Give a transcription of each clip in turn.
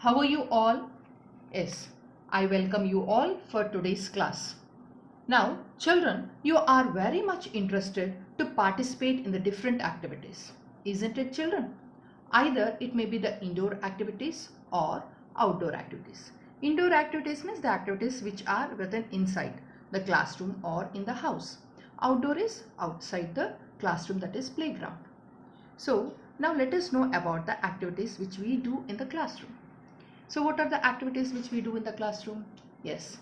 How are you all? Yes, I welcome you all for today's class. Now, children, you are very much interested to participate in the different activities, isn't it, children? Either it may be the indoor activities or outdoor activities. Indoor activities means the activities which are within inside the classroom or in the house. Outdoor is outside the classroom, that is playground. So, now let us know about the activities which we do in the classroom. So what are the activities which we do in the classroom? Yes,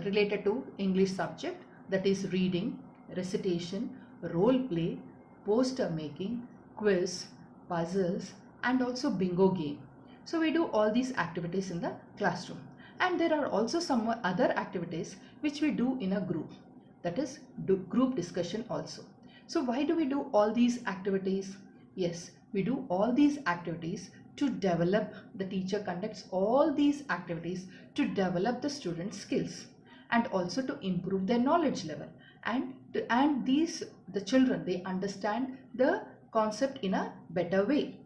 related to English subject, that is reading, recitation, role play, poster making, quiz, puzzles, and also bingo game. So we do all these activities in the classroom. And there are also some other activities which we do in a group, that is group discussion also. So why do we do all these activities? Yes, we do all these activities to develop, the teacher conducts all these activities to develop the students' skills and also to improve their knowledge level, and the children, they understand the concept in a better way.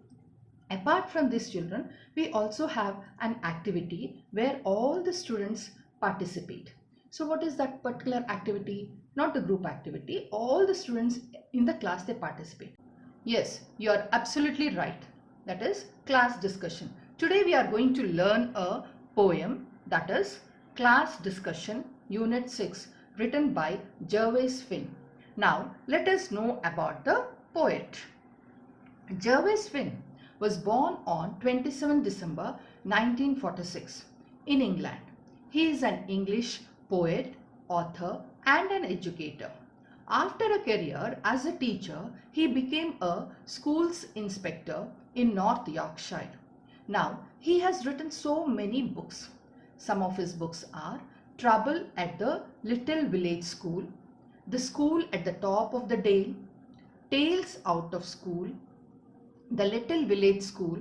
Apart from this, children, we also have an activity where all the students participate. So what is that particular activity? Not the group activity, all the students in the class, they participate. Yes, you are absolutely right. That is class discussion. Today we are going to learn a poem, that is Class Discussion Unit 6, written by GERVASE PHINN. Now let us know about the poet. GERVASE PHINN was born on 27 December 1946 in England. He is an English poet, author and an educator. After a career as a teacher, he became a schools inspector in North Yorkshire. Now, he has written so many books. Some of his books are Trouble at the Little Village School, The School at the Top of the Dale, Tales Out of School, The Little Village School,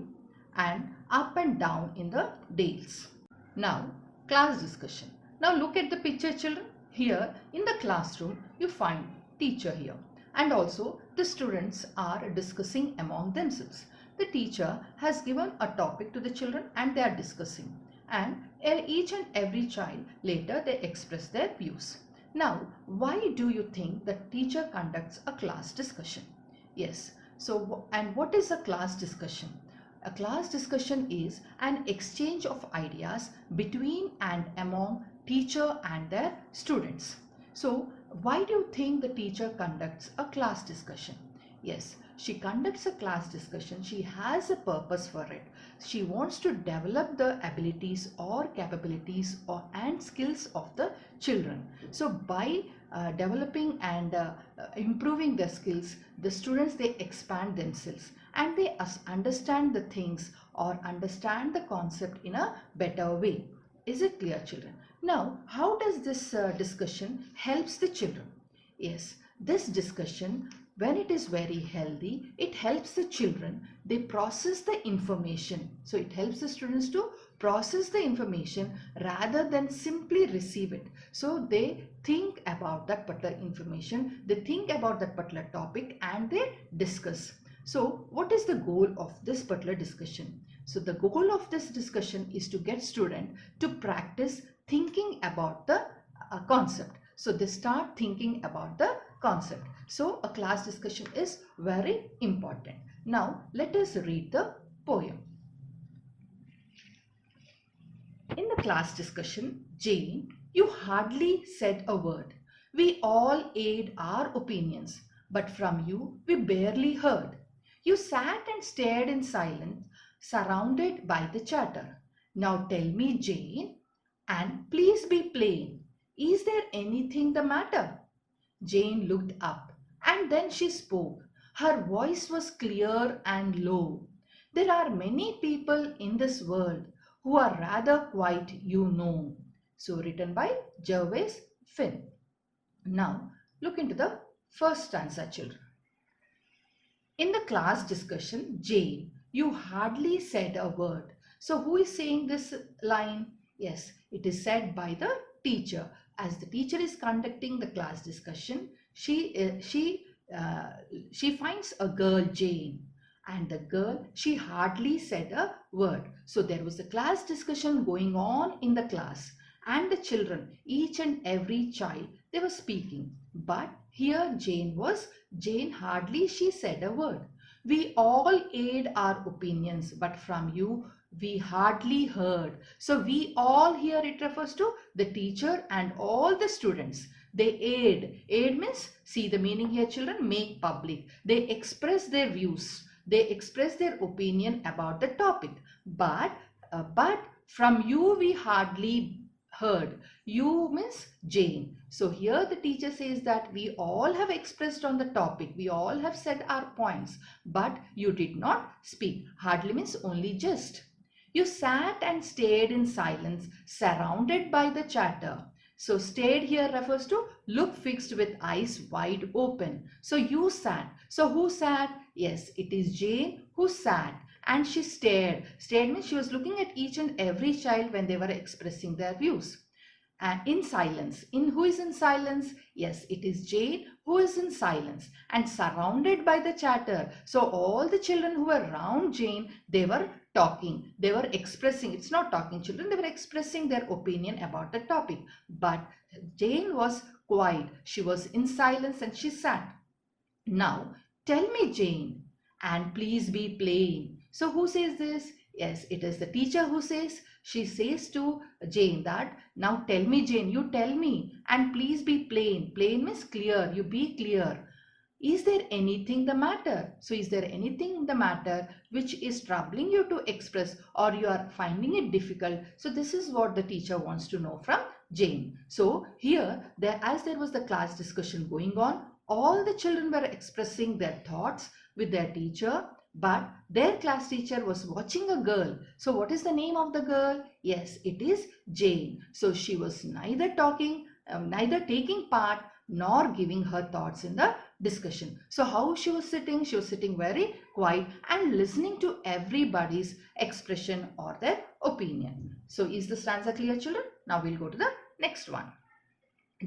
and Up and Down in the Dales. Now, class discussion. Now look at the picture, children. Here in the classroom, you find teacher here, and also the students are discussing among themselves. The teacher has given a topic to the children and they are discussing, and each and every child later they express their views. Now, why do you think the teacher conducts a class discussion? Yes, so and what is a class discussion? A class discussion is an exchange of ideas between and among teacher and their students. So why do you think the teacher conducts a class discussion? Yes, she conducts a class discussion. She has a purpose for it. She wants to develop the abilities or capabilities and skills of the children. So by developing and improving their skills, the students, they expand themselves and they understand the things or understand the concept in a better way. Is it clear, children? Now, how does this discussion helps the children? Yes, this discussion, when it is very healthy, it helps the children, they process the information. So it helps the students to process the information rather than simply receive it. So they think about that particular information, they think about that particular topic and they discuss. So what is the goal of this particular discussion? So the goal of this discussion is to get students to practice thinking about the concept. So they start thinking about the concept. So a class discussion is very important. Now let us read the poem. In the class discussion, Jane, you hardly said a word. We all aired our opinions, but from you we barely heard. You sat and stared in silence, surrounded by the chatter. Now tell me, Jane, and please be plain. Is there anything the matter? Jane looked up and then she spoke. Her voice was clear and low. There are many people in this world who are rather quiet, you know. So written by GERVASE PHINN. Now look into the first stanza, children. In the class discussion, Jane, you hardly said a word. So who is saying this line? Yes, it is said by the teacher. As the teacher is conducting the class discussion, she finds a girl, Jane, And the girl, she hardly said a word. So there was a class discussion going on in the class, and the children, each and every child, they were speaking. But here Jane hardly she said a word. We all aired our opinions, but from you we hardly heard. So we all here, it refers to the teacher and all the students. They aid. Aid means, see the meaning here children, make public. They express their views. They express their opinion about the topic. But from you we hardly heard. You means Jane. So here the teacher says that we all have expressed on the topic. We all have said our points. But you did not speak. Hardly means only just. You sat and stayed in silence, surrounded by the chatter. So stayed here refers to look fixed with eyes wide open. So you sat. So who sat? Yes, it is Jane who sat, and she stared. Stared means she was looking at each and every child when they were expressing their views. And in silence. In who is in silence? Yes, it is Jane who is in silence and surrounded by the chatter. So all the children who were around Jane, they were talking. They were expressing. It's not talking children. They were expressing their opinion about the topic. But Jane was quiet. She was in silence and she sat. Now, tell me, Jane, and please be plain. So who says this? Yes, it is the teacher who says. She says to Jane that, now tell me, Jane, you tell me, and please be plain. Plain means clear. You be clear. Is there anything the matter? So is there anything the matter which is troubling you to express, or you are finding it difficult? So this is what the teacher wants to know from Jane. So here, as there was the class discussion going on, all the children were expressing their thoughts with their teacher, but their class teacher was watching a girl. So what is the name of the girl? Yes, it is Jane. So she was neither taking part nor giving her thoughts in the discussion. So how she was sitting? She was sitting very quiet and listening to everybody's expression or their opinion. So is the stanza clear, children? Now we'll go to the next one.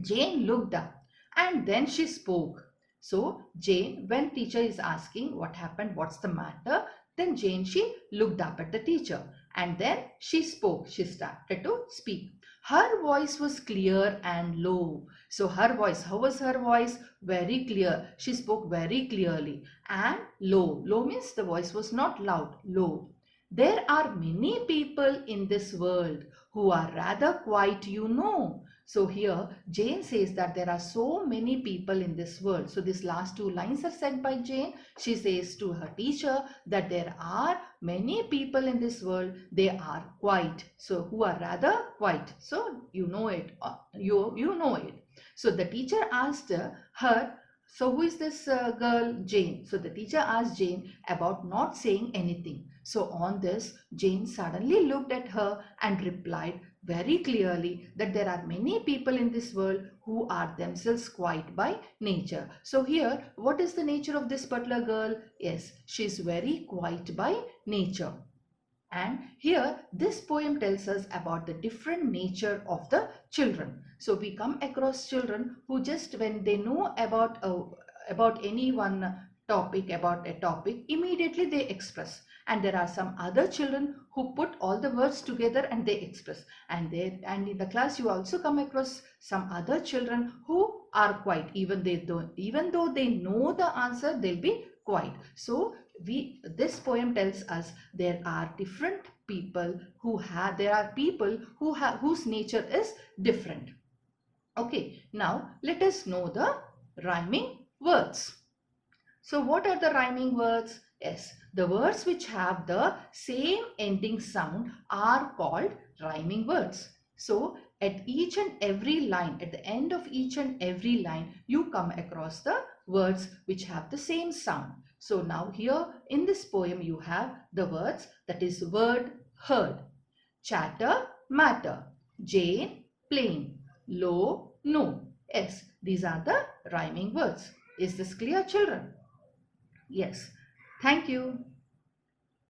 Jane looked up and then she spoke. So Jane, when teacher is asking what happened, what's the matter, then Jane, she looked up at the teacher and then she spoke. She started to speak. Her voice was clear and low. So her voice, how was her voice? Very clear. She spoke very clearly and low. Low means the voice was not loud, low. There are many people in this world who are rather quiet, you know. So here Jane says that there are so many people in this world. So these last two lines are said by Jane. She says to her teacher that there are many people in this world. They are quiet. So who are rather quiet. So you know it. You know it. So the teacher asked her, so who is this girl? Jane. So the teacher asked Jane about not saying anything. So on this, Jane suddenly looked at her and replied very clearly that there are many people in this world who are themselves quiet by nature. So here, what is the nature of this particular girl? Yes, she is very quiet by nature. And here, this poem tells us about the different nature of the children. So we come across children who just when they know about any one topic, about a topic, immediately they express. And there are some other children who put all the words together and they express. And in the class you also come across some other children who are quiet. Even though they know the answer, they'll be quiet. So this poem tells us there are different people whose nature is different. Okay, now let us know the rhyming words. So what are the rhyming words? Yes, the words which have the same ending sound are called rhyming words. So at each and every line, at the end of each and every line, you come across the words which have the same sound. So now here in this poem you have the words, that is word, heard, chatter, matter, Jane, plain, low, no. Yes, these are the rhyming words. Is this clear, children? Yes. Thank you.